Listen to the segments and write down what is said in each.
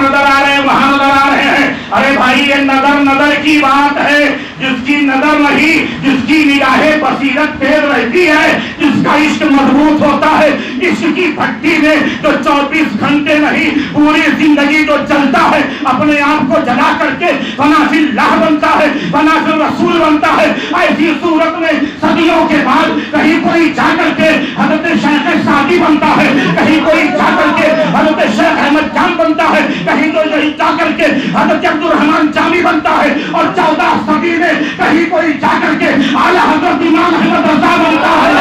یہاں نظر آ رہے ہیں وہاں نظر آ رہے ہیں. ارے بھائی یہ نظر کی بات ہے. جس کی نظر نہیں, جس کی نگاہ بصیرت تیز رہتی ہے, جس کا عشق مضبوط ہوتا ہے, عشق کی بھٹی میں جو 24 گھنٹے نہیں پوری زندگی جو چلتا ہے, اپنے آپ کو جلا کر کے فنا فی اللہ بنتا ہے, فنا فی رسول بنتا ہے. ایسی صورت میں صدیوں کے بعد کہیں کوئی جا کر کے حضرت شیخ سعدی بنتا ہے, کہیں کوئی جا کر کے حضرت شیخ احمد جان بنتا ہے, کہیں کوئی جا کر کے حضرت عبد الرحمان جامی بنتا ہے, اور 14 صدی میں کہیں کوئی جا کر کے اعلیٰ حضرت امام احمد رضا بنتا ہے.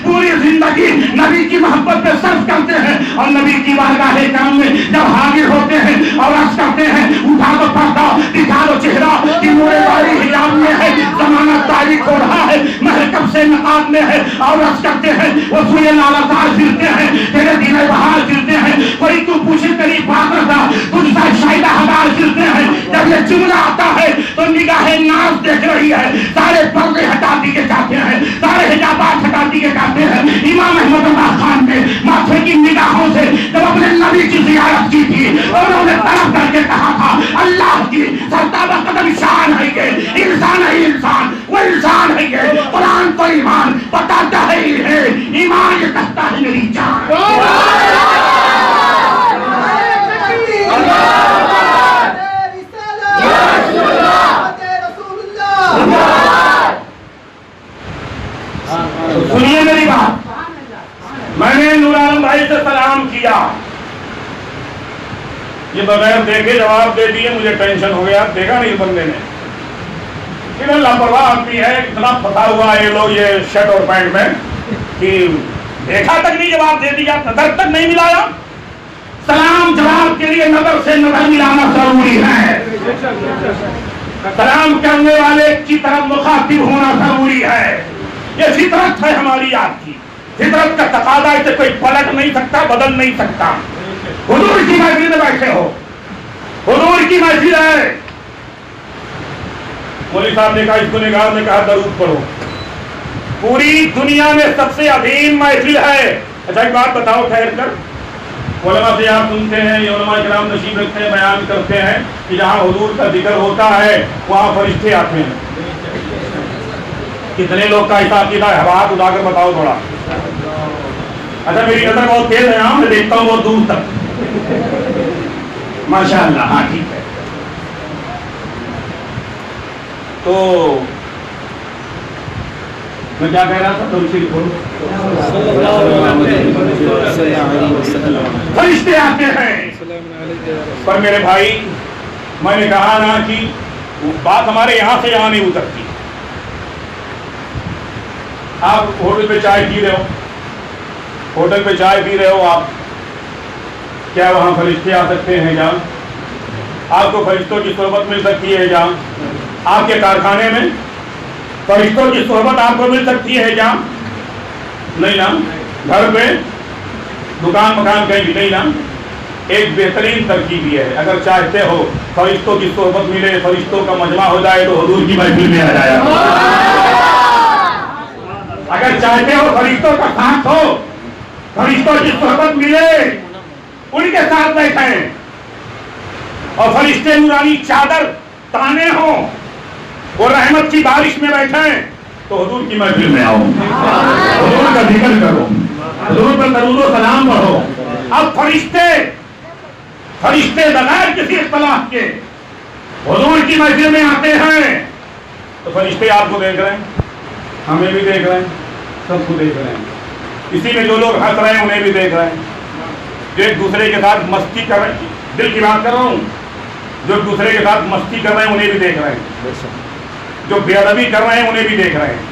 پوری زندگی نبی کی محبت پہ صرف کرتے ہیں, اور نبی کی بارگاہ کرام میں جب حاضر ہوتے ہیں اور عرض کرتے ہیں اٹھا دو پردہ دکھا دو چہرہ کہ نور باری حجاب میں ہے, زمانہ تاریخ ہو رہا ہے, محکم سے نقاب میں ہے, اور عرض کرتے ہیں وہ سوئے نالازار پھرتے ہیں, تیرے دین بہار پھرتے ہیں, کوئی تو پوچھے تیری بات رہا تجھ سا شاہدہ ہزار پھرتے ہیں. جب یہ جملہ آتا ہے تو نگاہ ناز دیکھ رہی ہے, سارے پردے ہٹا دیے جاتے ہیں, سارے حجابات ہٹا دیے جاتے ہیں. امام احمد اللہ خان نے ماتھے کی نگاہوں سے جب اپنے نبی کی زیارت کی تھی, انہوں نے طلب کر کے کہا تھا اللہ کی سرتابہ قدم شان ہے یہ انسان ہے, انسان وہ انسان ہے یہ. قرآن تو ایمان بتاتا ہے ایمان یہ کہتا ہے میری جان. سنیے میری بات, میں نے نور عالم بھائی سے سلام کیا, یہ بغیر دیکھے جواب دے دیے, مجھے ٹینشن ہو گیا, دیکھا نہیں بندے نے. اتنا لاپرواہ آدمی ہے, اتنا پھنسا ہوا ہے یہ لوگ یہ شرٹ اور پینٹ میں کہ دیکھا تک نہیں جواب دے دیا, نظر تک نہیں ملایا. سلام جواب کے لیے نظر سے نظر ملانا ضروری ہے, سلام کرنے والے کی طرف مخاطب ہونا ضروری ہے. یہ فطرت ہے ہماری آپ کی, فطرت کا تقاضا اسے کوئی پلٹ نہیں سکتا, بدل نہیں سکتا. حضور کی محفل میں بیٹھے ہو, حضور کی محفل ہے. مولوی صاحب نے کہا اس کو نگاہ نے کہا درود پڑھو, پوری دنیا میں سب سے عظیم محفل ہے. اچھا ایک بات بتاؤ ٹھہر کر, علماء سے آپ سنتے ہیں, یہ علماء کرام نصیب رکھتے ہیں, بیان کرتے ہیں کہ جہاں حضور کا ذکر ہوتا ہے وہاں فرشتے آتے ہیں. کتنے لوگ کا ایسا عقیدہ ہے, ہاتھ اٹھا کر بتاؤ تھوڑا. اچھا میری نظر بہت تیز ہے, میں دیکھتا ہوں بہت دور تک, ماشاء اللہ. ہاں ٹھیک ہے. تو میں کیا کہہ رہا تھا, فرشتے آتے ہیں. پر میرے بھائی میں نے کہا نا کہ بات ہمارے یہاں سے یہاں نہیں اترتی. آپ ہوٹل پہ چائے پی رہے ہو, ہوٹل پہ چائے پی رہے ہو آپ, کیا وہاں فرشتے آ سکتے ہیں جان؟ آپ کو فرشتوں کی صحبت مل سکتی ہے جان؟ آپ کے کارخانے میں فرشتوں کی صحبت آپ کو مل سکتی ہے جان؟ نہیں نا. گھر پہ دکان مکان کہیں بھی نہیں نا. ایک بہترین ترکیب یہ ہے, اگر چاہتے ہو فرشتوں کی صحبت ملے, فرشتوں کا مجمع ہو جائے تو حضور کی محفل میں آ جائے. اگر چاہتے ہو فرشتوں کا ساتھ ہو, فرشتوں کی صحبت ملے, ان کے ساتھ بیٹھیں, اور فرشتے نورانی چادر تانے ہوں, وہ رحمت کی بارش میں بیٹھیں, تو حضور کی محفل میں آؤ, حضور کا ذکر کرو, حضور پر درود و سلام پڑھو. اب فرشتے بغیر کسی اختلاف کے حضور کی محفل میں آتے ہیں, تو فرشتے آپ کو دیکھ رہے ہیں, ہمیں بھی دیکھ رہے ہیں, سب کو دیکھ رہے ہیں. اسی میں جو لوگ ہنس رہے ہیں انہیں بھی دیکھ رہے ہیں, جو ایک دوسرے کے ساتھ مستی کر رہے ہیں, دل کی بات کر رہا ہوں, جو ایک دوسرے کے ساتھ مستی کر رہے ہیں انہیں بھی دیکھ رہے ہیں, جو بے ادبی کر رہے ہیں انہیں بھی دیکھ رہے ہیں.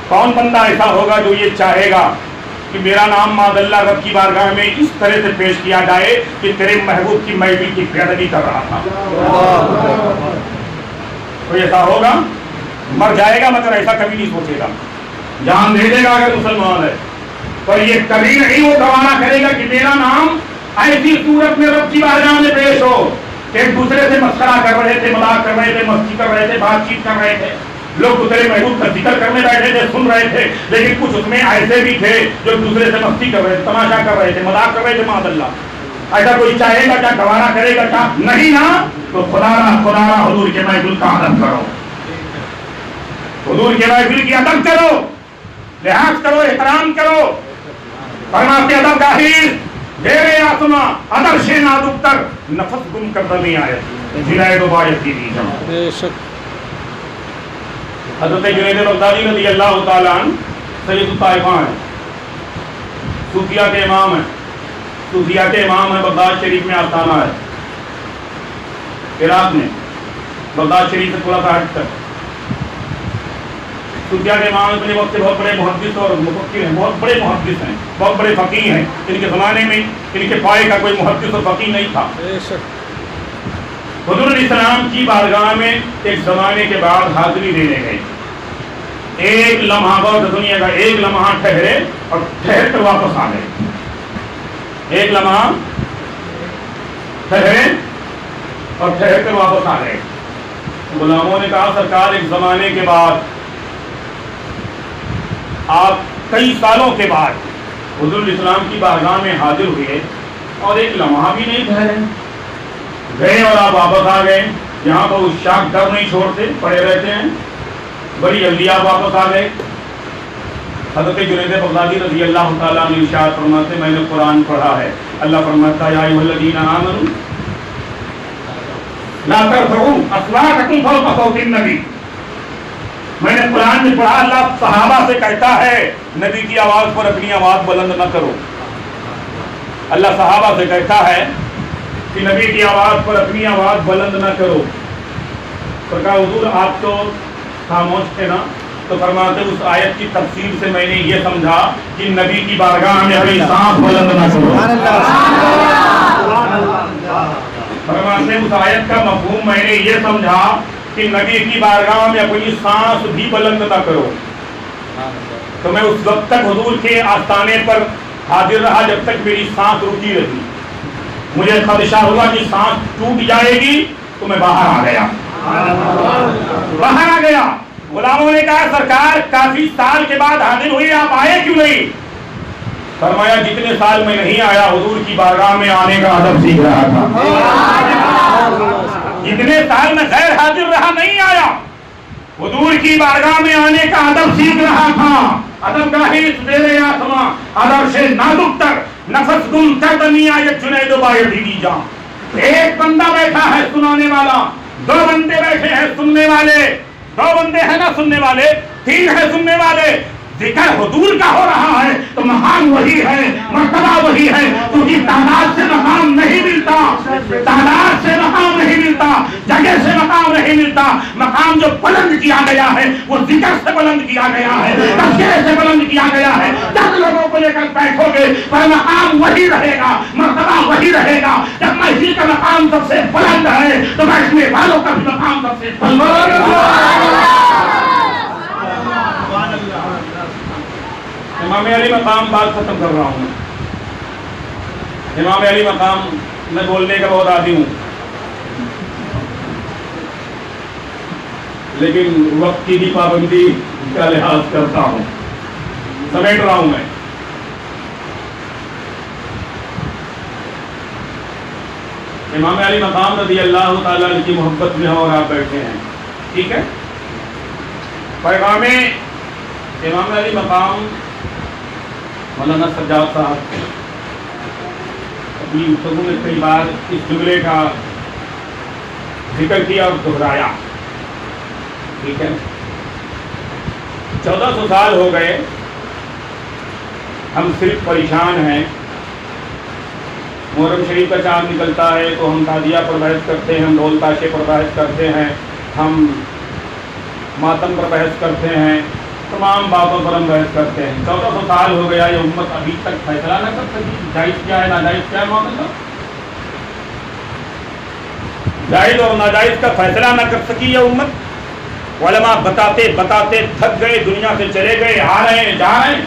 کون بندہ ایسا ہوگا جو یہ چاہے گا کہ میرا نام معاذ اللہ رب کی بارگاہ میں اس طرح سے پیش کیا جائے کہ تیرے محبوب کی محفل کی بے ادبی کر رہا تھا؟ کوئی ایسا ہوگا؟ مر جائے گا مگر ایسا کبھی نہیں سوچے گا. جان دے دے گا اگر مسلمان ہے, پر یہ کبھی نہیں وہ گوارا کرے گا کہ میرا نام ایسی صورت میں رب کی بارگاہ میں پیش ہو. ایک دوسرے سے مسخرہ کر رہے تھے, مذاق کر رہے تھے, مستی کر رہے تھے, بات چیت کر رہے تھے, لوگ دوسرے محبوب کا ذکر کرنے بیٹھے تھے, سن رہے تھے, لیکن کچھ اس میں ایسے بھی تھے جو دوسرے سے مستی کر رہے تھے, تماشا کر رہے تھے, مذاق کر رہے تھے, معاذ اللہ. ایسا کوئی چاہے گا کیا گوارا کرے گا کیا؟ نہیں نا. تو خدا را حضور کے محفل کا ادب کرو, حضور کے محفل کی ادب کرو, لحاظ کرو, احترام کرو. فرماتے ادب گاہیر میرے آسما ادب سے نازک تر نفس گم کر دمی آئے جنید و بایت کی دی جاؤ. حضرت جنید بغدادی رضی اللہ تعالیٰ عنہ سید الطائفہ ہیں, صوفیہ کے امام ہیں, صوفیہ کے امام ہیں. بغداد شریف میں آستانہ ہے, عراق میں, بغداد شریف سے تھوڑا سا ہٹ کر. صوفیہ کے امام اپنے وقت کے بہت بڑے محدث اور مفکر ہیں, بہت بڑے محدث ہیں, بہت بڑے فقیہ ہیں. ان کے زمانے میں ان کے پائے کا کوئی محدث اور فقیہ نہیں تھا. حضور علیہ السلام کی بارگاہ میں ایک زمانے کے بعد حاضری دینے گئے. ایک لمحہ غور سنیے گا, ایک لمحہ ٹھہرے اور ٹھہر کر واپس آ گئے. ایک لمحہ ٹھہرے اور ٹھہر کر واپس آ گئے. غلاموں نے کہا سرکار ایک زمانے کے بعد آپ کئی سالوں کے بعد حضور علیہ السلام کی بارگاہ میں حاضر ہوئے اور ایک لمحہ بھی نہیں ٹھہرے, گئے اور آپ واپس آ گئے. یہاں پر اس شاک ڈر نہیں چھوڑتے, پڑے رہتے ہیں, بڑی جلدی آپ واپس آ گئے. حضرت جنید بغدادی رضی اللہ تعالیٰ عنہ ارشاد فرماتے میں نے قرآن پڑھا ہے, اللہ فرماتا ہے یا ایھا الذین آمنوا لا ترفعوا اصواتکم فوق صوت النبی. میں نے قرآن میں پڑھا اللہ صحابہ سے کہتا ہے نبی کی آواز پر اپنی آواز بلند نہ کرو. اللہ صحابہ سے کہتا ہے کہ نبی کی آواز پر اپنی آواز بلند نہ کرو. تو کہا حضور آپ تو خاموش تھے نا. تو فرماتے اس آیت کی تفسیر سے میں نے یہ سمجھا کہ نبی کی بارگاہ میں اپنی سانس بلند نہ کرو. فرماتے اس آیت کا مفہوم میں نے یہ سمجھا کہ نبی کی بارگاہ میں اپنی سانس بھی بلند نہ کرو. تو میں اس وقت تک حضور کے آستانے پر حاضر رہا جب تک میری سانس رکی رہی. مجھے خدشہ ہوا کہ سانس ٹوٹ جائے گی تو میں باہر آ گیا, باہر آ گیا. غلاموں نے کہا سرکار کافی سال کے بعد حاضر ہوئی, آپ آئے کیوں نہیں؟ فرمایا جتنے سال میں نہیں آیا حضور کی بارگاہ میں آنے کا ادب سیکھ رہا تھا. جتنے سال میں غیر حاضر رہا نہیں آیا, حضور کی بارگاہ میں آنے کا ادب سیکھ رہا تھا. ادب گاہی سدیرے آسماں ادب سے نازک تر نفس گم کر دمی آیت جنید و بایت دی جا. ایک بندہ بیٹھا ہے سنانے والا, دو بندے بیٹھے ہیں سننے والے, دو بندے ہیں نا سننے والے, تین ہیں سننے والے. ذکر حضور کا ہو رہا ہے تو مقام وہی ہے, مرتبہ وہی ہے, کیونکہ تعداد سے مقام نہیں ملتا, تعداد سے مقام نہیں ملتا, جگہ سے مقام نہیں ملتا. مقام جو بلند کیا گیا ہے وہ ذکر سے بلند کیا گیا ہے, تذکرے سے بلند کیا گیا ہے. 10 لوگوں کو لے کر بیٹھو گے پر مقام وہی رہے گا, مرتبہ وہی رہے گا. جب محفل کا مقام سب سے بلند ہے تو بیٹھنے والوں کا بھی مقام سب سے بلند. امام علی مقام بات ختم کر رہا ہوں. امام علی مقام میں بولنے کا بہت عادی ہوں, لیکن وقت کی بھی پابندی کا لحاظ کرتا ہوں, سمیٹ رہا ہوں میں. امام علی مقام رضی اللہ تعالیٰ عنہ کی محبت میں اور آپ بیٹھے ہیں, ٹھیک ہے. پیغام امام علی مقام مولانا سجاد صاحب اپنی گفتگو میں کئی بار اس جملے کا ذکر کیا اور دہرایا, ٹھیک ہے. 1400 سال ہو گئے ہم صرف پریشان ہیں. محرم شریف کا چاند نکلتا ہے تو ہم تازیہ پر بحث کرتے ہیں, ہم ڈھول تاشے پر بحث کرتے ہیں, ہم ماتم پر بحث کرتے ہیں, تمام باتوں پر ہم بحث کرتے ہیں. 1400 سال ہو گیا یہ امت ابھی تک فیصلہ نہ کر سکی جائز کیا ہے ناجائز کیا ہے. معاملہ جائز اور ناجائز کا فیصلہ نہ کر سکی یہ امت. علماء بتاتے بتاتے تھک گئے, دنیا سے چلے گئے, آ رہے ہیں جا رہے ہیں,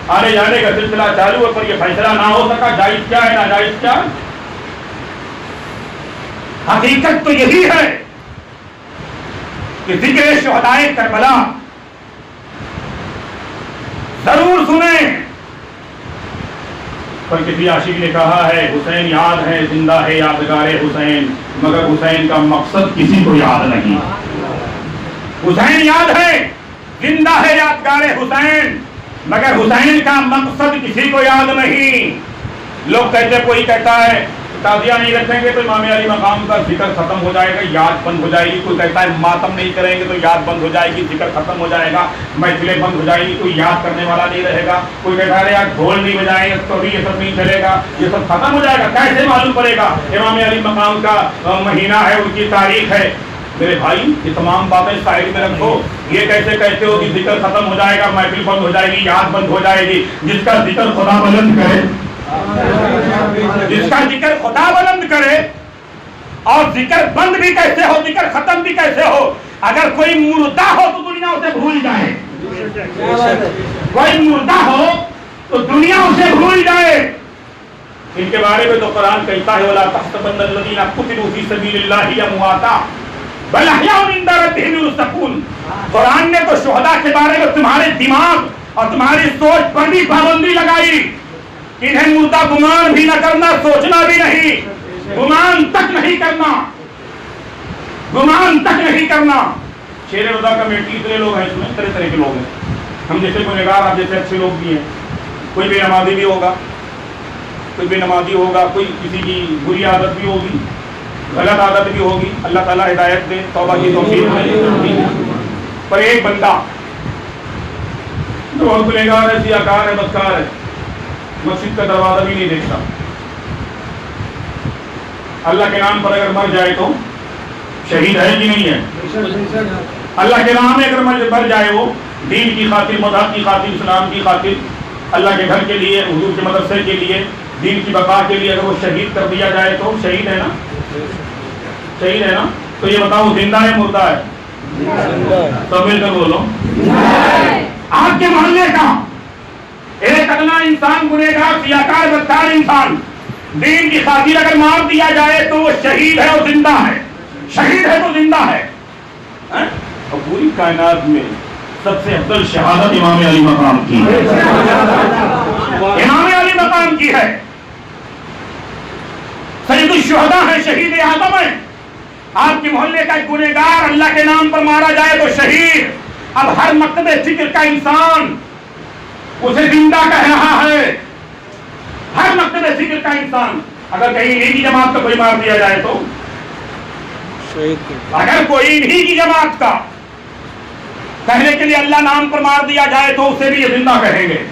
آنے جانے کا سلسلہ چالو ہے, پر یہ فیصلہ نہ ہو سکا جائز کیا ہے ناجائز کیا. حقیقت تو یہی ہے کہ ذکر شہدائے کربلا ضرور سنیں, پر کسی عاشق نے کہا ہے حسین یاد ہے زندہ ہے یادگار حسین، مگر حسین کا مقصد کسی کو یاد نہیں۔ حسین یاد ہے زندہ ہے یادگار حسین، مگر حسین کا مقصد کسی کو یاد نہیں۔ لوگ کہتے، کوئی کہتا ہے تعزیہ نہیں رکھیں گے تو امام علی مقام کا ذکر ختم ہو جائے گا، یاد بند ہو جائے گی۔ کوئی کہتا ہے ماتم نہیں کریں گے تو یاد بند ہو جائے گی، ذکر ختم ہو جائے گا، محفلیں بند ہو جائیں گی، کوئی یاد کرنے والا نہیں رہے گا۔ کوئی کہتا ہے یار ڈھول نہیں بجائیں گے تو بھی یہ سب نہیں چلے گا، یہ سب ختم ہو جائے گا۔ کیسے معلوم پڑے گا؟ امام علی مقام کا مہینہ ہے، ان کی تاریخ ہے۔ میرے بھائی یہ تمام باتیں سائڈ میں رکھو۔ یہ کیسے کہتے ہو کہ ذکر ختم ہو جائے گا، محفل بند ہو جائے گی، یاد بند ہو جائے گی؟ جس کا ذکر خدا بلند کرے، جس کا ذکر خدا بلند کرے، اور ذکر بند بھی کیسے ہو، ذکر ختم بھی کیسے ہو؟ اگر کوئی مردہ ہو تو دنیا اسے بھول جائے، کوئی مردہ ہو تو دنیا اسے بھول جائے۔ ان کے بارے میں تو قرآن کہتا ہے وَلَا تَحْسَبَنَّ الَّذِينَ قُتِلُوا فِي سَبِيلِ اللَّهِ أَمْوَاتًا بَلْ أَحْيَاءٌ عِندَ رَبِّهِمْ يُرْزَقُونَ۔ قرآن نے تو شہداء کے بارے میں تمہارے دماغ اور تمہاری سوچ پر بھی پابندی لگائی، انہیں مردہ گمان بھی نہ کرنا، سوچنا بھی نہیں، گمان تک نہیں کرنا، گمان تک نہیں کرنا۔ شیر رضا کمیٹی اتنے لوگ ہیں، اس میں طرح طرح کے لوگ ہیں، ہم جیسے گنہگار، آپ جیسے اچھے لوگ بھی ہیں۔ کوئی بے نمازی بھی ہوگا، کوئی بے نمازی ہوگا، کوئی کسی کی بری عادت بھی ہوگی، غلط عادت بھی ہوگی، اللہ تعالیٰ ہدایت دے، توبہ کی توفیق دے۔ پر ایک بندہ جو گنہگار ہے، سیاکار ہے، بدکار ہے، مسجد کا دروازہ بھی نہیں دیکھتا، اللہ کے نام پر اگر مر جائے تو شہید ہے کہ نہیں ہے؟ اللہ کے نام میں اگر مر جائے، وہ دین کی خاطر، مذہب کی خاطر، اسلام کی خاطر، اللہ کے گھر کے لیے، حضور کے مدرسے کے لیے، دین کی بقا کے لیے اگر وہ شہید کر دیا جائے تو شہید ہے نا؟ شہید ہے نا؟ تو یہ بتاؤ زندہ ہے مردہ ہے؟ تو مل کر بولو۔ آپ کے محلے کا ایک ادنا انسان، گنہگار، سیاکار، بدکار انسان، دین کی خاطر اگر مار دیا جائے تو وہ شہید ہے اور زندہ ہے، شہید ہے تو زندہ ہے۔ اور پوری کائنات میں سب سے افضل شہادت امام علی مقام کی ہے، امام علی مقام کی ہے۔ سید الشہداء ہے، شہید اعظم ہے۔ آپ کے محلے کا ایک گنہگار اللہ کے نام پر مارا جائے تو شہید۔ اب ہر مکتب فکر کا انسان اسے زندہ کہہ رہا ہے، ہر مکتب فکر کا انسان۔ اگر کہیں انہی کی جماعت کا کوئی مار دیا جائے تو، اگر کوئی انہی کی جماعت کا کہنے کے لیے اللہ نام پر مار دیا جائے تو اسے بھی یہ زندہ کہیں گے۔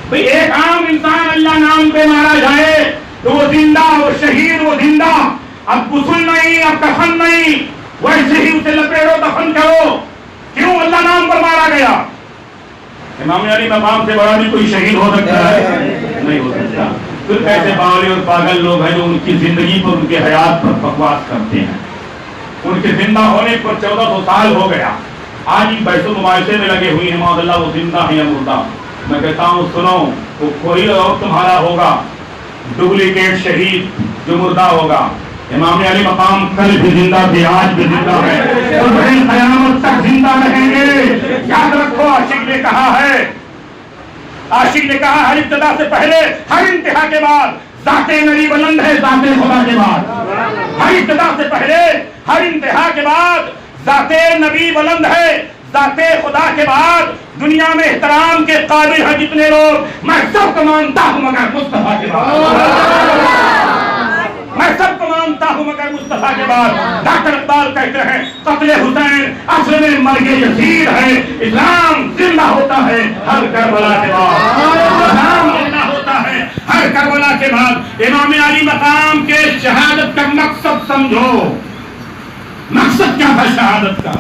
بھئی ایک عام انسان اللہ نام پہ مارا جائے تو وہ زندہ، وہ شہید، وہ زندہ۔ اب غسل نہیں، اب کفن نہیں، ویسے ہی اسے لپیٹو، دفن کرو۔ کیوں؟ اللہ نام پر مارا گیا۔ امام علی مقام سے بڑا بھی کوئی شہید ہو سکتا ہے؟ نہیں ہو سکتا۔ پھر ایسے باولی اور پاگل لوگ ہیں جو ان کی زندگی پر، ان کے حیات پر بکواس کرتے ہیں۔ ان کے زندہ ہونے پر 1400 سال ہو گیا، آج بحث و مباحثے میں لگے ہوئی ہیں معاذ اللہ وہ زندہ ہے یا مردہ۔ میں کہتا ہوں سنو، وہ کوئی اور تمہارا ہوگا ڈپلیکیٹ شہید جو مردہ ہوگا۔ امام علی مقام کل بھی زندہ تھے، آج بھی زندہ ہے، اور قیامت تک زندہ رہیں گے۔ یاد رکھو، عاشق نے کہا ہے، عاشق نے کہا ہر ابتدا سے پہلے، ہر انتہا کے بعد ذات نبی بلند ہے، ذات خدا کے بعد۔ ہر ابتدا سے پہلے، ہر انتہا کے بعد ذات نبی بلند ہے، ذات خدا کے بعد دنیا میں احترام کے قابل ہیں جتنے لوگ، میں سب کو مانتا ہوں مگر مصطفیٰ کے بعد، میں سب کو مانتا ہوں مگر مصطفیٰ کے بعد۔ ڈاکٹر اقبال کہتے ہیں قتل حسین اصل میں مرگ یزید ہے، اسلام زندہ ہوتا ہے ہر کربلا کے بعد، اسلام زندہ ہوتا ہے ہر کربلا کے بعد۔ امام علی مقام کے شہادت کا مقصد سمجھو، مقصد کیا تھا شہادت کا؟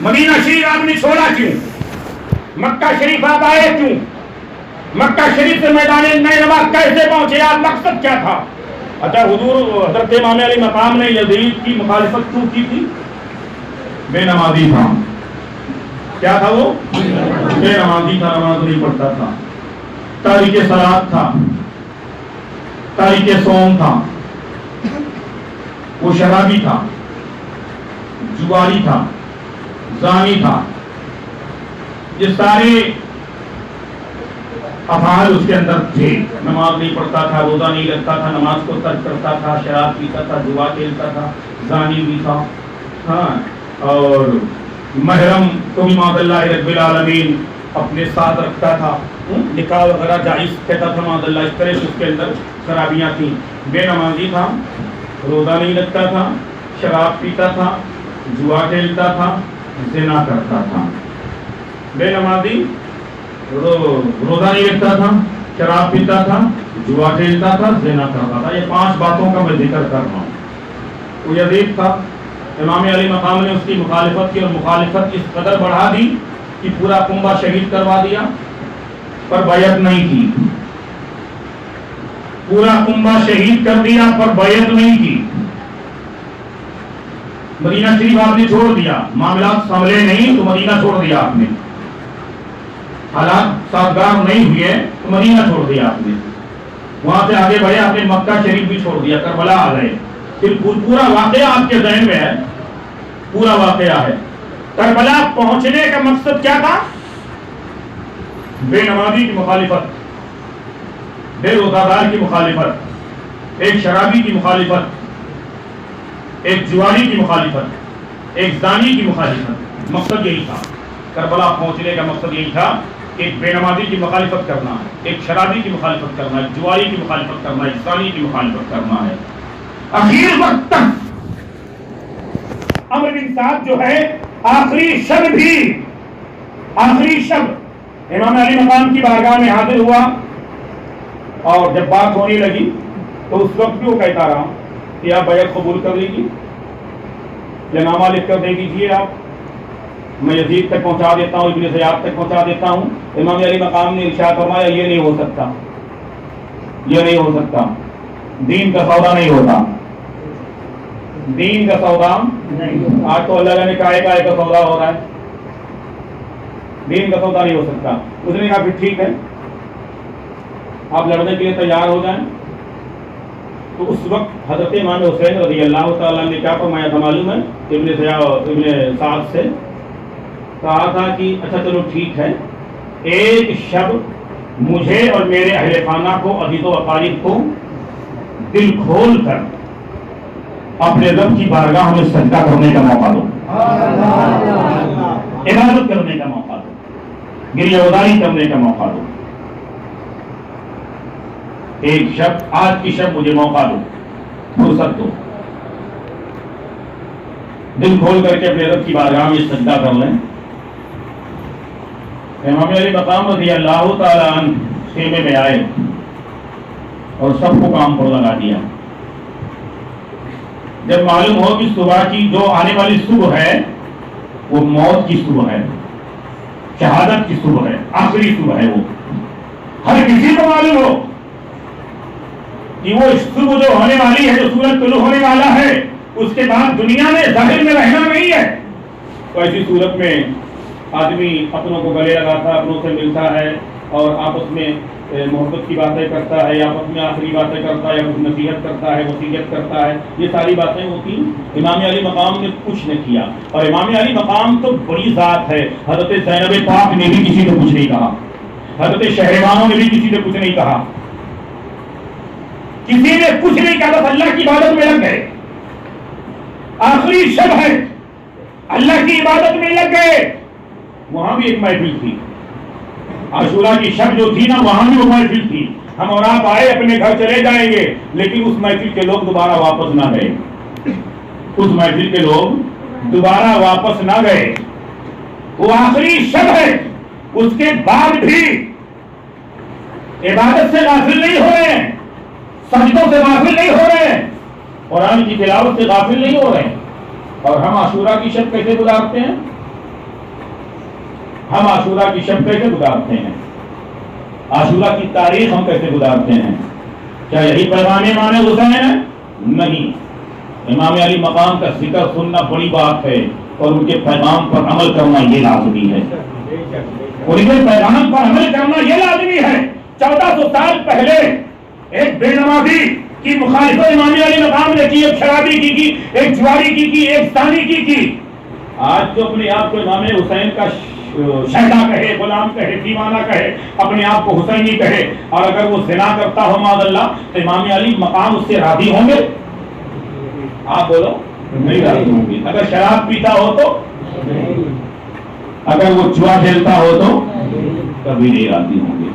مدینہ شریف آپ نے چھوڑا کیوں؟ مکہ شریف آپ آئے کیوں؟ مکہ شریف سے میدان نینوا کیسے پہنچے آپ؟ مقصد کیا تھا؟ اچھا حضور حضرت امام علی مقام نے یزید کی مخالفت کیوں کی تھی؟ بے نمازی تھا۔ کیا تھا وہ؟ بے نمازی تھا، نماز نہیں پڑھتا تھا، تاریک صلاۃ تھا، تاریک صوم تھا، وہ شرابی تھا، جواری تھا، زانی تھا۔ یہ سارے افعال اس کے اندر تھے. نماز نہیں پڑھتا تھا, روزہ نہیں رکھتا تھا, نماز کو ترک کرتا تھا, شراب پیتا تھا, جوا کھیلتا تھا, زانی بھی تھا, ہاں, اور محرم کو بھی معاذ اللہ رب العالمین اپنے ساتھ رکھتا تھا, نکاح وغیرہ جائز کہتا تھا معاذ اللہ. اس طرح سے اس کے اندر خرابیاں تھیں. بے نمازی تھا, روزہ نہیں رکھتا تھا, شراب پیتا تھا, جوا کھیلتا تھا, زنا کرتا تھا. بے نمازی, روزہ نہیں رکھتا تھا, شراب پیتا تھا, جوا کھیلتا تھا, زنا کرتا تھا. یہ 5 باتوں کا میں ذکر کر رہا ہوں. وہ یزید تھا, امام علی مقام نے اس کی مخالفت کی, اور مخالفت اس قدر بڑھا دی کہ پورا کنبہ شہید کروا دیا, پر بیعت نہیں کی. پورا کنبہ شہید کر دیا پر بیعت نہیں کی. مدینہ شریف آپ نے چھوڑ دیا, معاملات سنبھلے نہیں تو مدینہ چھوڑ دیا آپ نے, حالات سازگار نہیں ہوئے تو مدینہ چھوڑ دیا آپ نے. وہاں سے آگے بڑھے, آپ نے مکہ شریف بھی چھوڑ دیا, کربلا آ گئے. پھر پورا واقعہ آپ کے ذہن میں ہے, پورا واقعہ ہے. کربلا پہنچنے کا مقصد کیا تھا؟ بے نمازی کی مخالفت, بے روزہ دار کی مخالفت, ایک شرابی کی مخالفت, ایک جواری کی مخالفت, ایک زانی کی مخالفت. مقصد یہی تھا. کربلا پہنچنے کا مقصد یہی تھا کہ ایک بے نمازی کی مخالفت کرنا ہے, ایک شرابی کی مخالفت کرنا ہے, ایک جواری کی مخالفت کرنا ہے, ایک زانی کی مخالفت کرنا ہے. اخیر وقت تک امر بن سعد جو ہے, آخری شب بھی, آخری شب امام علی مقام کی بارگاہ میں حاضر ہوا, اور جب بات ہونے لگی تو اس وقت بھی وہ کہتا رہا کہ آپ بیعت قبول کر لیجیے یا نامہ لکھ کر دے دیجیے, آپ میں یزید تک پہنچا دیتا ہوں, ابن زیاد تک پہنچا دیتا ہوں. امام علی مقام نے ارشاد فرمایا یہ نہیں ہو سکتا, یہ نہیں ہو سکتا. دین کا سودا نہیں ہوتا, دین کا سودا نہیں. آج تو اللہ نے کہا کا سودا ہو رہا ہے, دین کا سودا نہیں ہو سکتا. اس نے کہا پھر ٹھیک ہے, آپ لڑنے کے لیے تیار ہو جائیں. تو اس وقت حضرت امام حسین رضی اللہ تعالیٰ نے کیا فرمایا تھا معلوم ہے؟ ابن سعد سے کہا تھا کہ اچھا چلو ٹھیک ہے, ایک شب مجھے اور میرے اہل خانہ کو, عزیز و اقارب کو دل کھول کر اپنے رب کی بارگاہ میں سجدہ کرنے کا موقع دو, عبادت کرنے کا موقع دو, گریہ گزاری کرنے کا موقع دو. ایک شب, آج کی شب مجھے موقع دو, فرصت دو, دل کھول کر کے اپنے رب کی بارگاہ میں سجدہ کر لیں. امام علی مقام رضی اللہ تعالیٰ عنہ خیمے میں آئے اور سب کو کام پر لگا دیا. جب معلوم ہو کہ صبح کی جو آنے والی صبح ہے وہ موت کی صبح ہے, شہادت کی صبح ہے, آخری صبح ہے, وہ ہر کسی کو معلوم ہو کہ وہ صبح جو ہونے والی ہے, جو سورج طلوع ہونے والا ہے, اس کے بعد دنیا میں ظاہر میں رہنا نہیں ہے. تو ایسی صورت میں آدمی اپنوں کو گلے لگاتا ہے, اپنوں سے ملتا ہے, اور آپس میں محبت کی باتیں کرتا ہے, یا آپس میں آخری باتیں کرتا ہے, یا کچھ نصیحت کرتا ہے, وصیت کرتا ہے. یہ ساری باتیں ہوتی. امام علی مقام نے کچھ نہیں کیا, اور امام علی مقام تو بڑی ذات ہے. حضرت زینب پاک نے بھی کسی نے کچھ نہیں کہا, حضرت شہربانوں نے بھی کسی نے کچھ نہیں کہا, کسی نے کچھ نہیں کہا, بس اللہ کی عبادت میں لگ گئے. آخری شب ہے, اللہ کی عبادت میں لگ گئے. وہاں بھی ایک محفل تھی, عاشورہ کی شب جو تھی نا, وہاں بھی وہ محفل تھی. ہم اور آپ آئے, اپنے گھر چلے جائیں گے, لیکن اس محفل کے لوگ دوبارہ واپس نہ گئے, اس محفل کے لوگ دوبارہ واپس نہ گئے. وہ آخری شب ہے, اس کے بعد بھی عبادت سے غافل نہیں ہو رہے ہیں, سجدوں سے غافل نہیں ہو رہے ہیں, قرآن کی تلاوت سے غافل نہیں ہو رہے ہیں. اور ہم عاشورہ کی شب کیسے گزارتے ہیں؟ ہم عاشورہ کی شب کیسے گزارتے ہیں؟ عاشورہ کی تاریخ ہم کیسے گزارتے ہیں؟ کیا یہی پیغام امام حسین ہے؟ نہیں. امام علی مقام کا ذکر سننا بڑی بات ہے, اور ان کے پیغام پر عمل کرنا یہ لازمی ہے. ان کے پیغام پر عمل کرنا یہ لازمی ہے. 1400 سال پہلے ایک بے نمازی کی مخالفت امام علی مقام نے کی, ایک شرابی کی, ایک جواری کی, ایک ثانی کی. آج جو اپنے آپ کو امام حسین کا شہدا کہے، غلام کہے، دیوانہ کہے، اپنے آپ کو حسینی کہے، اور اگر وہ زنا کرتا ہو معاذ اللہ تو امام علی مقام اس سے راضی ہوں گے؟ آپ بولو، نہیں راضی ہوں گے۔ اگر شراب پیتا ہو تو، اگر وہ جوا کھیلتا ہو تو کبھی نہیں راضی ہوں گے۔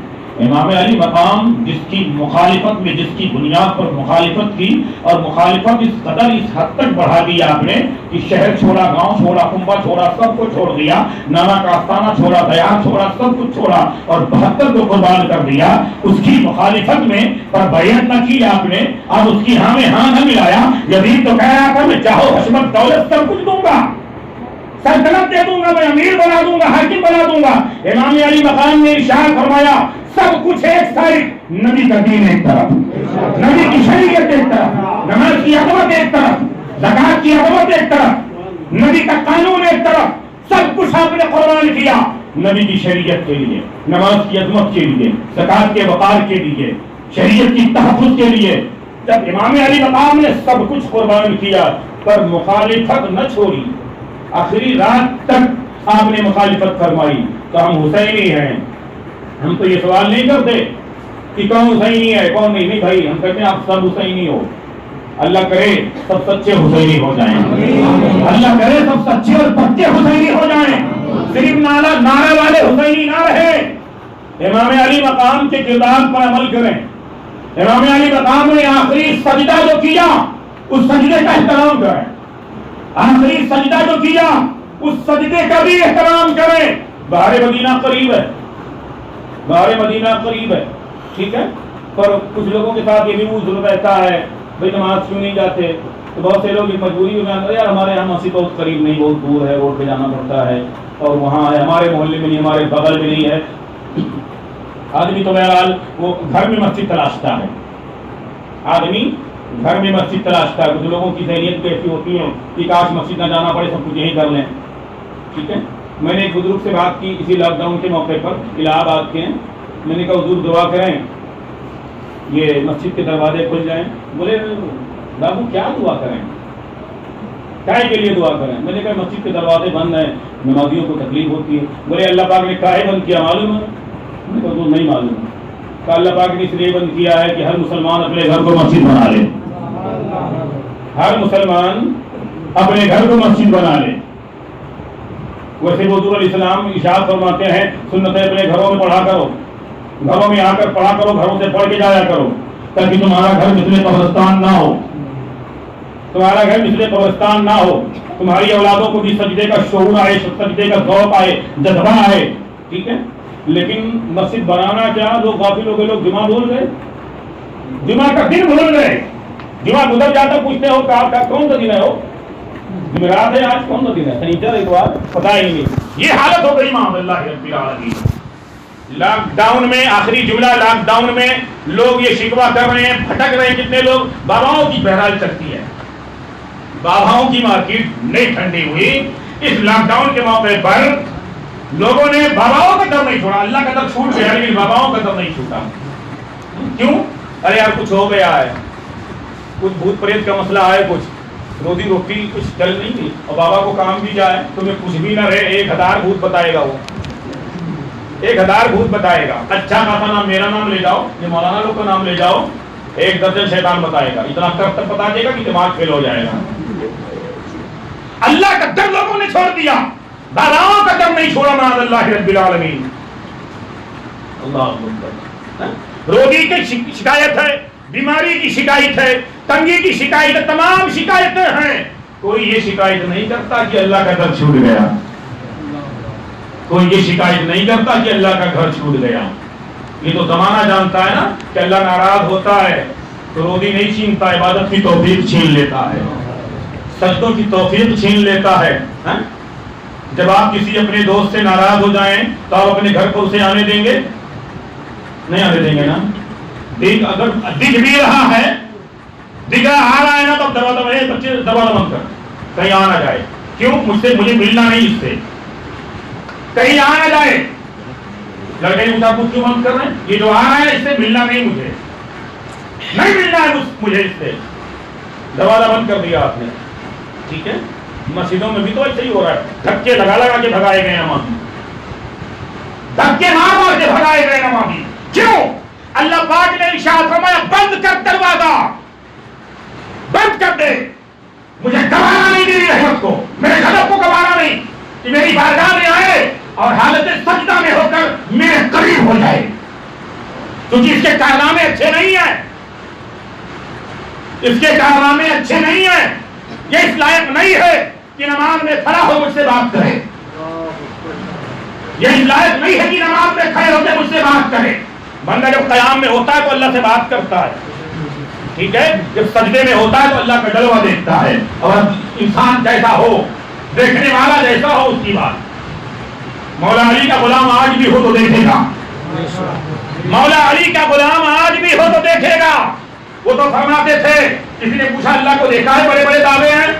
امام علی مقام جس کی مخالفت میں، جس کی بنیاد پر مخالفت کی، اور مخالفت اس قدر اس حد تک بڑھا دیا آپ نے کہ شہر چھوڑا، گاؤں چھوڑا، کنبہ چھوڑا، سب کو چھوڑ دیا، نانا کا آستانہ چھوڑا، دیار چھوڑا، سب کچھ چھوڑا اور 72 کو قربان کر دیا۔ اس کی مخالفت میں پر بیعت نہ کی آپ نے، اور اس کی ہاں میں ہاں نہ ملایا۔ یزید تو کہہ رہا تھا میں چاہو حشمت دولت سب کچھ دوں گا، سلطنت دے دوں گا، میں امیر بنا دوں گا، حاکم بنا دوں گا۔ امام علی مقام نے ارشاد فرمایا سب کچھ ایک سائڈ، نبی کا دین ایک طرف، نبی کی شریعت ایک طرف، نماز کی عظمت ایک طرف، زکات کی عظمت ایک طرف، نبی کا قانون ایک طرف، سب کچھ آپ نے قربان کیا نبی کی شریعت کے لیے، نماز کی عظمت کے لیے، زکات کے وقار کے لیے، شریعت کی تحفظ کے لیے۔ جب امام علی مقام نے سب کچھ قربان کیا پر مخالفت نہ چھوڑی، آخری رات تک آپ نے مخالفت فرمائی۔ تو ہم حسینی ہیں، ہم تو یہ سوال نہیں کرتے کہ کون حسینی ہے کون نہیں، نہیں بھائی، ہم کہتے ہیں آپ سب حسینی ہو۔ اللہ کرے سب سچے حسینی ہو جائیں، اللہ کرے سب سچے اور پکے حسینی ہو جائیں، صرف نعرہ والے حسینی نہ رہے۔ امام علی مقام کے کردار پر عمل کریں۔ امام علی مقام نے آخری سجدہ جو کیا اس سجدے کا احترام کریں، آخری سجدہ جو کیا اس سجدے کا بھی احترام کریں۔ بہار مدینہ قریب ہے، بہار مدینہ قریب ہے، ٹھیک ہے، پر کچھ لوگوں کے ساتھ یہ بھی ضرور رہتا ہے بھائی نماز کیوں نہیں جاتے، تو بہت سے لوگ مجبوری میں یار ہمارے یہاں مسجد بہت قریب نہیں، بہت دور ہے، روڈ پہ جانا پڑتا ہے، اور وہاں ہے ہمارے محلے میں نہیں، ہمارے بغل میں نہیں ہے۔ آدمی تو بہرحال وہ گھر میں مسجد تلاشتا ہے، آدمی گھر میں مسجد تلاشتا ہے۔ کچھ لوگوں کی ذہنیت بھی ایسی ہوتی ہے کہ کاش مسجد نہ جانا پڑے، سب کچھ یہی کر لیں، ٹھیک ہے۔ میں نے ایک بزرگ سے بات کی اسی لاک ڈاؤن کے موقع پر، الہ آباد کے ہیں، میں نے کہا حضور دعا کریں یہ مسجد کے دروازے کھل جائیں۔ بولے بابو کیا دعا کریں، کائے کے لیے دعا کریں؟ میں نے کہا مسجد کے دروازے بند ہیں، نمازیوں کو تکلیف ہوتی ہے۔ بولے اللہ پاک نے کائے بند کیا معلوم ہے؟ میں نے کہا تو نہیں معلوم۔ کہا اللہ پاک نے اس لیے بند کیا ہے کہ ہر مسلمان اپنے گھر کو مسجد بنا لے، ہر مسلمان اپنے گھر کو مسجد بنا لے۔ ویسے حضور علیہ السلام ارشاد فرماتے ہیں سنتیں اپنے گھروں میں پڑھا کرو، گھروں میں آ کر پڑھا کرو، گھروں سے پڑھ کے جایا کرو، تاکہ تمہارا گھر مثل قبرستان نہ ہو، تمہارا گھر مثل قبرستان نہ ہو، تمہاری اولادوں کو بھی سجدے کا شعور آئے، سجدے کا ذوق آئے، جذبہ آئے، ٹھیک ہے۔ لیکن مسجد بنانا کیا، لوگ غافل ہو گئے، لوگ جمعہ بھول گئے، جمعہ کا دن بھول گئے، جمعہ گزر جاتا پوچھتے ہو کون سا دن ہے، ہو جمعرات ہے، آج کون سا دن ہے، سنیچر اتوار، پتہ ہی نہیں۔ یہ حالت ہو گئی معاذ اللہ رب العالمین۔ لاک ڈاؤن میں آخری جملہ، لاک ڈاؤن میں لوگ یہ شکوہ کر رہے ہیں، بھٹک رہے ہیں، کتنے لوگ، باباؤں کی بہرحال چلتی ہے، باباؤں کی مارکیٹ نہیں ٹھنڈی ہوئی۔ اس لاک ڈاؤن کے موقع پر لوگوں نے باباؤں کا در نہیں چھوڑا، اللہ کا در چھوٹ گیا لیکن باباؤں کا در نہیں چھوٹا۔ کیوں؟ ارے یار کچھ ہو گیا ہے، کچھ بھوت پریت کا مسئلہ ہے، کچھ روزی روٹی کچھ چل نہیں تھی، اور بابا کو کام بھی جائے، تمہیں کچھ بھی نہ رہے، 1000 بھوت بتائے گا، وہ 1000 بھوت بتائے گا۔ اچھا خاصا نام، میرا نام لے جاؤ، یہ مولانا لوگ کا نام لے جاؤ، 1 درجن شیطان بتائے گا، اتنا کب تک بتا دے گا کہ دماغ فیل ہو جائے گا۔ اللہ کا در لوگوں نے چھوڑ دیا، باباؤں کا در نہیں چھوڑا معاذ اللہ رب العالمین۔ اللہ اکبر۔ روزی کی شکایت ہے، بیماری کی شکایت ہے، تنگی کی شکایت ہے، تمام شکایتیں ہیں، کوئی یہ شکایت نہیں کرتا کہ اللہ کا در چھوٹ گیا، کوئی یہ شکایت نہیں کرتا کہ اللہ کا گھر چھوٹ گیا۔ یہ تو زمانہ جانتا ہے نا کہ اللہ ناراض ہوتا ہے تو روزی نہیں چھینتا، عبادت کی توفیق چھین لیتا ہے، سجدوں کی توفیق چھین لیتا ہے۔ جب آپ کسی اپنے دوست سے ناراض ہو جائیں تو آپ اپنے گھر کو اسے آنے دیں گے؟ نہیں آنے دیں گے نا۔ اگر دکھ بھی رہا ہے، دکھ آ رہا ہے نا، تو دروازہ بچے دروازہ بند کر، کہیں آ نہ جائے۔ کیوں؟ مجھے ملنا نہیں اس سے، کہیں آ نہ جائے۔ لڑکے نے پوچھا کیوں بند کر رہے ہیں؟ یہ جو آ رہا ہے اس سے ملنا نہیں، مجھے نہیں ملنا ہے مجھے اس سے، دروازہ بند کر دیا آپ نے، ٹھیک ہے۔ مسجدوں میں بھی تو ایسے ہی ہو رہا ہے، دھکے لگا لگا کے بھگائے گئے ہیں، دھکے مار مار کے بھگائے گئے نمازی. کیوں؟ اللہ پاک نے ارشاد فرمایا بند کر دروازہ، بند کر دے. مجھے گوارا نہیں میری رحمت کو، میرے غضب کو گوارا نہیں کہ میری بارگاہ میں آئے اور حالت سجدہ میں ہو کر میرے قریب ہو جائے، کیونکہ اس کے کارنامے اچھے نہیں ہیں، اس کے کارنامے اچھے نہیں ہیں. یہ اس لائق نہیں ہے کہ نماز میں کھڑا ہو مجھ سے بات کرے، یہ اس لائق نہیں ہے کہ نماز میں کھڑے ہوتے مجھ سے بات کرے. بندہ جب قیام میں ہوتا ہے تو اللہ سے بات کرتا ہے، ٹھیک ہے، جب سجدے میں ہوتا ہے تو اللہ کا جلوہ دیکھتا ہے، اور انسان جیسا ہو، دیکھنے والا جیسا ہو اس کی بات. مولا علی کا غلام آج بھی ہو تو دیکھے گا، مولا علی کا غلام آج بھی ہو تو دیکھے گا. وہ تو فرماتے تھے، کسی نے پوچھا اللہ کو دیکھا ہے؟ بڑے بڑے دعوے ہیں.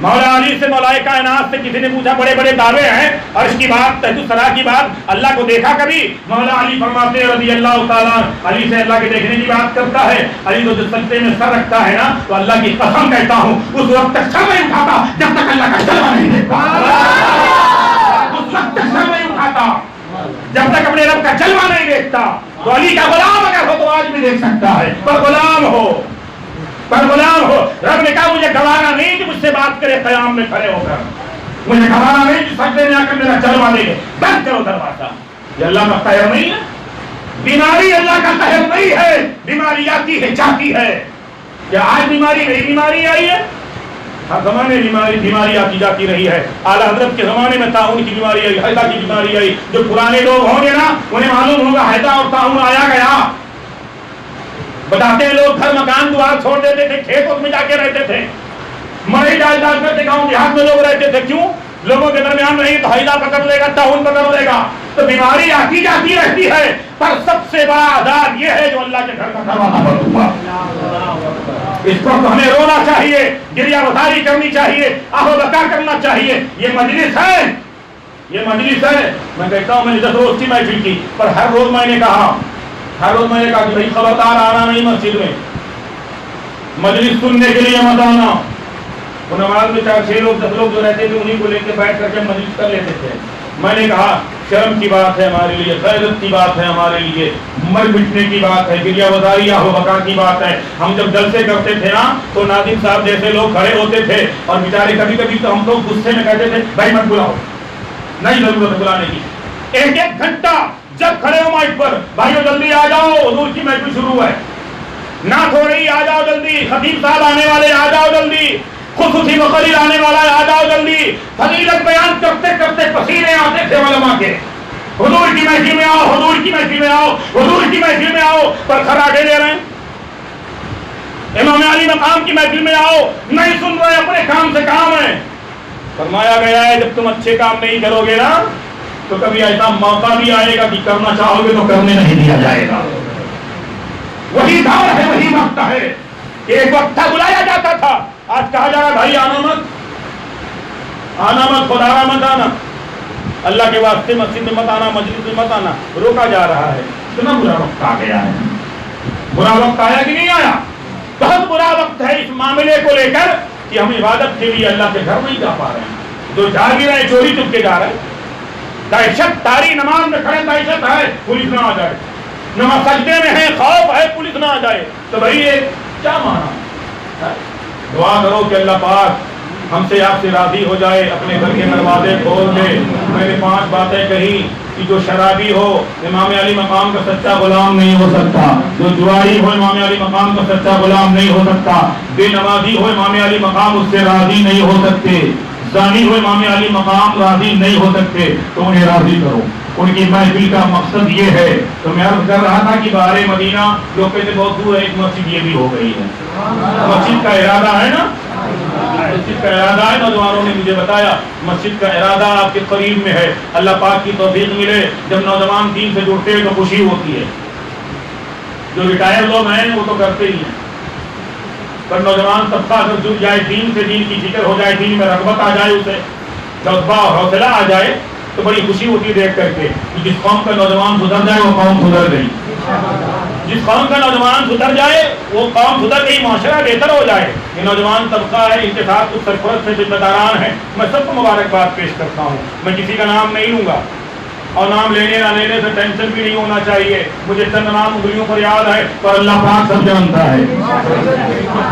مولا علی سے مولا کائنات سے کسی نے پوچھا بڑے بڑے دعوے ہیں، عرش کی بات، تحت الثری کی بات، اللہ کو دیکھا کبھی؟ مولا علی فرماتے ہیں رضی اللہ تعالیٰ، علی سے اللہ کے دیکھنے کی بات کرتا ہے. علی تو جس سجدے میں سر رکھتا ہے نا، تو اللہ کی قسم کہتا ہوں اس وقت تک سر نہیں اٹھاتا جب تک اللہ کا جلوہ نہیں دیکھتا. اس وقت تک سر نہیں اٹھاتا جب تک اپنے رب کا جلوہ نہیں دیکھتا. تو علی کا غلام اگر ہو تو آج بھی دیکھ سکتا ہے، پر غلام ہو، پر غلام ہو. رب نے کہا مجھے گوارا نہیں کہ مجھ سے بات کرے قیام میں کھڑے ہو کر، مجھے گوارا نہیں کہ سجدے میں آ کر میرا جلوہ دے گے. بند کرو دروازہ. یہ اللہ کا قہر نہیں ہے، بیماری اللہ کا قہر نہیں ہے. بیماری آتی ہے جاتی ہے. کیا آج بیماری نئی بیماری آئی ہے؟ ہر زمانے بیماری آتی جاتی رہی ہے. اعلیٰ حضرت کے زمانے میں طاعون کی بیماری آئی، حیضہ کی بیماری آئی. جو پرانے لوگ ہوں گے نا انہیں معلوم ہوگا حیضہ اور طاعون آیا گیا. بتاتے ہیں لوگ گھر مکان دوار چھوڑ دیتے تھے، کھیت میں جا کے رہتے تھے، مرئی ڈال ڈال کر کے گاؤں دیہات میں لوگ رہتے تھے. کیوں؟ لوگوں کے درمیان نہیں تو حیضہ پکڑ لے گا، طاعون پکڑ لے گا. تو بیماری آتی جاتی رہتی ہے، پر سب سے بڑا عذاب یہ ہے جو اللہ کے گھر کا دروازہ بند ہوا. اس پر تو ہمیں رونا چاہیے، گریہ وزاری کرنی چاہیے، آہ و بکا کرنا چاہیے. یہ مجلس ہے، یہ مجلس ہے. میں کہتا ہوں میں نے 10 روز کی محفل کی، پر ہر روز میں نے کہا کہ بھائی خبردار آنا نہیں مسجد میں، مجلس سننے کے لیے مت آنا. وہ نماز میں 4-6 لوگ 10 لوگ جو رہتے تھے انہیں کو لے کے بیٹھ کر کے مجلس کر لیتے تھے. میں نے کہا شرم کی بات ہے ہمارے لیے، غیرت کی بات ہے ہمارے لیے، مر مٹنے کی بات ہے، گریہ وزاری آہ و بکا کی بات ہے. ہم جب جلسے کرتے تھے نا تو ناظم صاحب جیسے لوگ کھڑے ہوتے تھے اور بیچارے کبھی کبھی تو ہم لوگ غصے میں کہتے تھے بھائی مت بلاؤ، نہیں ضرورت بلانے کی. 1-1 گھنٹہ جب کھڑے ہو مائک پر، بھائیو جلدی آ جاؤ حضور کی محفل شروع ہے، نعت ہو رہی، آ جاؤ جلدی، خطیب صاحب آنے والے، آ جاؤ جلدی، خصوصی مقرر آنے والا ہے، آ جاؤ جلدی. فضیلت بیان کرتے کرتے پسینے آتے تھے علماء کے، حضور کی محفل میں آؤ، حضور کی محفل میں آؤ، حضور کی محفل میں آؤ. پر خراٹے دے رہے ہیں، امام علی مقام کی محفل میں آؤ، نہیں سن رہے، اپنے کام سے کام ہے. فرمایا گیا ہے جب تم اچھے کام نہیں کرو گے نا تو کبھی ایسا موقع بھی آئے گا کہ کرنا چاہو گے تو کرنے نہیں دیا جائے گا. وہی دور ہے، وہی وقت ہے. ایک وقت تھا بلایا جاتا تھا، آج کہا جا رہا بھائی آنا مت، آنا مت، خدا مت آنا، اللہ کے واسطے مسجد میں مت آنا، مجلس میں مت آنا، روکا جا رہا ہے. اتنا برا وقت آ گیا ہے. برا وقت آیا کہ نہیں آیا؟ بہت برا وقت ہے اس معاملے کو لے کر کہ ہم عبادت کے لیے اللہ کے گھر نہیں جا پا رہے ہیں. جو جا بھی رہے چوری چپ کے جا رہے ہیں. دہشت تاری نماز میں کھڑے، دہشت ہے پولیس نہ آ جائے، نماز سجدے میں ہے خوف ہے پولیس نہ آ جائے. تو بھائی یہ کیا مانا؟ دعا کرو کہ اللہ پاک ہم سے آپ سے راضی ہو جائے، اپنے گھر کے دروازے کھول دے. میں نے 5 باتیں کہی کہ جو شرابی ہو امام علی مقام کا سچا غلام نہیں ہو سکتا، جو جواری ہو امام علی مقام کا سچا غلام نہیں ہو سکتا، بے نمازی ہو امام علی مقام اس سے راضی نہیں ہو سکتے، زانی ہو امام علی مقام راضی نہیں ہو سکتے. تو انہیں راضی کرو. ان کی محفل کا مقصد یہ ہے. تو میں عرض کر رہا تھا کہ بارے مدینہ لوگ کہتے بہت دور ہے، ایک مسجد یہ بھی ہو گئی ہے. مسجد کا ارادہ ہے نا، مسجد کا ارادہ ہے. نوجوانوں نے مجھے بتایا مسجد کا ارادہ آپ کے قریب میں ہے. اللہ پاک کی توفیق ملے. جب نوجوان دین سے جڑتے ہیں تو خوشی ہوتی ہے. جو ریٹائر لوگ ہیں وہ تو کرتے ہی ہیں، پر نوجوان طبقہ اگر جڑ جائے دین سے، دین کی فکر ہو جائے، دین میں رغبت آ جائے، اسے جذبہ اور حوصلہ آ جائے تو بڑی خوشی ہوتی ہے دیکھ کر کے. جس قوم کا نوجوان سدھر جائے وہ قوم سدھر گئی. جس قوم کا نوجوان سدھر جائے وہ قوم سدھر گئی، معاشرہ بہتر ہو جائے. یہ نوجوان طبقہ ہے، ان کے ساتھ کچھ سرپرست سے ذمہ داران ہیں. میں سب کو مبارکباد پیش کرتا ہوں. میں کسی کا نام نہیں لوں گا، اور نام لینے نہ لینے سے ٹینشن بھی نہیں ہونا چاہیے. مجھے چند نام انگلیوں پر یاد ہے تو اللہ پاک سب جانتا ہے.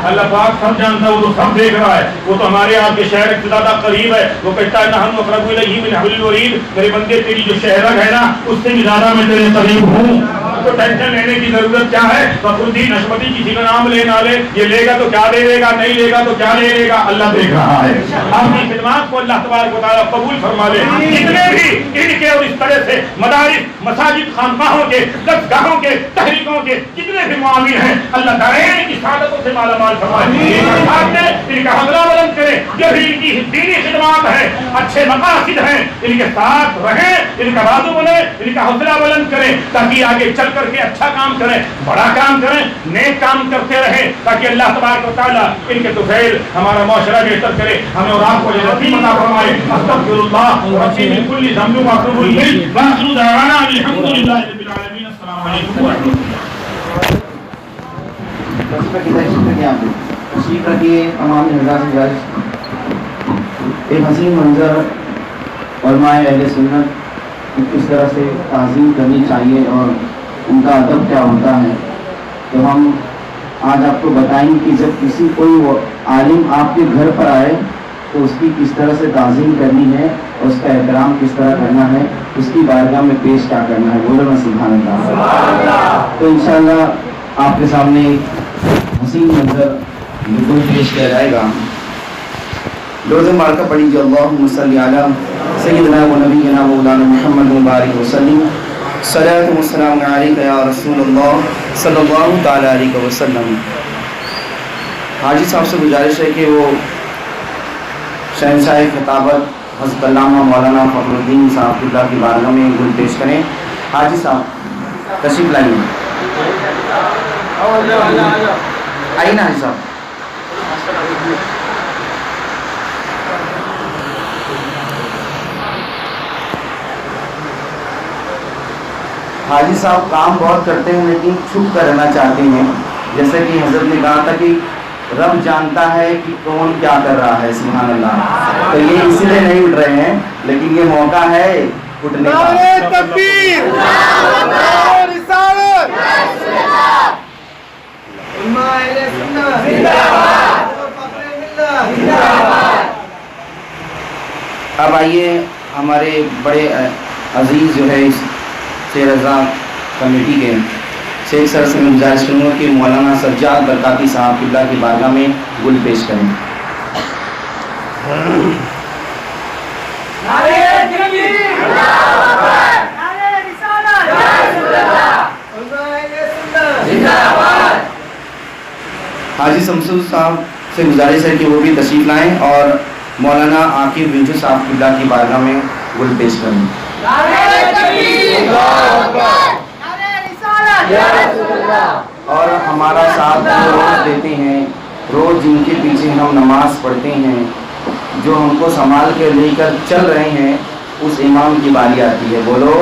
اللہ پاک سب جانتا ہے, وہ تو سب دیکھ رہا ہے. وہ تو ہمارے آپ کے شہر سے زیادہ قریب ہے. وہ کہتا ہے نحن اقرب الیہ من حبل الورید, میرے بندے تیری جو شہرک ہے نا اس سے بھی زیادہ میں تیرے قریب ہوں. تو ٹینشن لینے کی ضرورت کیا ہے؟ فخرالدین نشمتی کسی کا نام لے نہ لے, یہ لے گا تو کیا دے دے گا, نہیں لے گا تو کیا لے لے گا, اللہ دیکھ رہا ہے. آپ کی خدمات کو اللہ تبارک و تعالیٰ قبول فرما لے. جتنے بھی ان کے اور اس طرح سے مدارس, مساجد, خانقاہوں کے, درسگاہوں کے, تحریکوں کے جتنے بھی معامل ہیں, اللہ تعالیٰ کی سعادتوں سے مالا مال فرمائے. ان کا حوصلہ بلند کرے. جو بھی ان کی دینی خدمات ہیں, اچھے مقاصد ہیں, ان کے ساتھ رہیں, ان کا بازو بنے, ان کا حوصلہ بلند کریں تاکہ آگے چل کر کے اچھا کام کریں, بڑا کام کریں, نیک کام کرتے رہیں تاکہ اللہ تبارک و تعالیٰ ان کے طفیل ہمارا معاشرہ بہتر کرے. ہمیں اور آپ کو نصیب عطا فرمائے. استغفر اللہ ربی من کل ذنب واطوب الیہ واخر دعوانا الحمد للہ رب العالمین. السلام علیکم ورحمۃ اللہ. تشریف رکھیے. تمام حضرات سے گزارش, ایک حسین منظر علماء اہل سنت کس طرح سے تعظیم کرنی چاہیے اور ان کا ادب کیا ہوتا ہے, تو ہم آج آپ کو بتائیں کہ جب کسی کوئی عالم آپ کے گھر پر آئے تو اس کی کس طرح سے تعظیم کرنی ہے اور اس کا احترام کس طرح کرنا ہے, اس کی بارگاہ میں پیش کیا کرنا ہے. بولو نا سبحان اللہ. تو انشاءاللہ آپ کے سامنے حسین منظر بالکل پیش کیا جائے گا. روز مبارکہ پڑھیے. اللہم صلی علی سیدنا و نبینا مولانا محمد مبارک وسلم. صلاۃ و سلام علیک یا رسول اللہ صلی اللہ تعالی علیہ وسلم. حاجی صاحب سے گزارش ہے کہ وہ شہنشاہ خطابت حضرت علامہ مولانا فخرالدین صاحب اللہ کی بارگاہ میں گل پیش کریں. حاجی صاحب تشریف لائیں. آئیے نا حاجی صاحب. حاجی صاحب کام بہت کرتے ہیں لیکن چھپ کر رہنا چاہتے ہیں. جیسے کہ حضرت نے کہا تھا کہ رب جانتا ہے کہ کون کیا کر رہا ہے. سبحان اللہ. تو یہ اسی لیے نہیں اٹھ رہے ہیں لیکن یہ موقع ہے اٹھنے کا. اب آئیے ہمارے بڑے عزیز جو ہے شیر رضا کمیٹی کے شیخ سر سے میں گزارش کروں گا کہ مولانا سجاد برکاتی صاحب قبلہ کی بارگاہ میں گل پیش کریں. حاجی شمسو صاحب سے گزارش ہے کہ وہ بھی تشریف لائیں اور مولانا عاقب وجو صاحب قبلہ کی بارگاہ میں گل پیش کریں. اور ہمارا ساتھ جو روز دیتے ہیں, روز جن کے پیچھے ہم نماز پڑھتے ہیں, جو ہم کو سنبھال کے لے کر چل رہے ہیں, اس امام کی باری آتی ہے. بولو.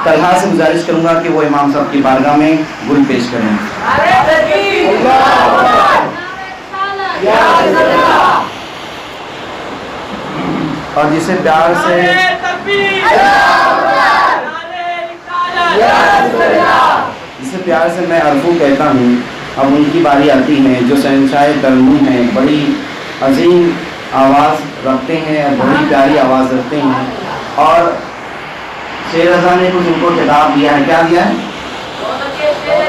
طلحہ سے گزارش کروں گا کہ وہ امام صاحب کی بارگاہ میں گل پیش کریں. اور جسے پیار سے میں عرفو کہتا ہوں, اب ان کی باری آتی ہے جو شہنشاہ ترنم ہیں, بڑی عظیم آواز رکھتے ہیں, بڑی پیاری آواز رکھتے ہیں. اور شیر رضا نے کچھ ان کو خطاب دیا ہے. کیا دیا ہے؟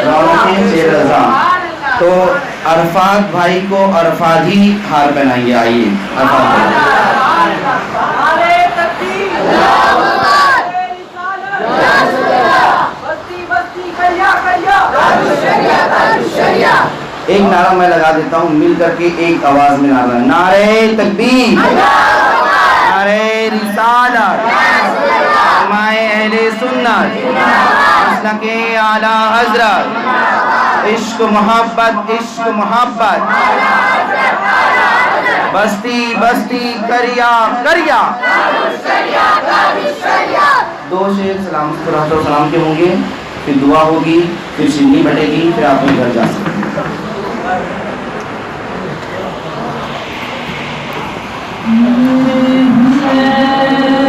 رونق شیر رضا. تو عرفات بھائی کو عرفاتی ہار پہنائیں گے. آئیے عرفات بھائی. ایک نعرہ میں لگا دیتا ہوں, مل کر کے ایک آواز میں نعرہ. نعرہ تکبیر, نعرہ رسالت, علماء اہل سنت, مسلک اعلی حضرت, عشق محبت, عشق محبت, بستی بستی کریا کریا. دو شعر سلام کے ہوں گے, پھر دعا ہوگی, پھر شیرنی بٹے گی, پھر آپ اپنے گھر جا سکتے ہیں. حسین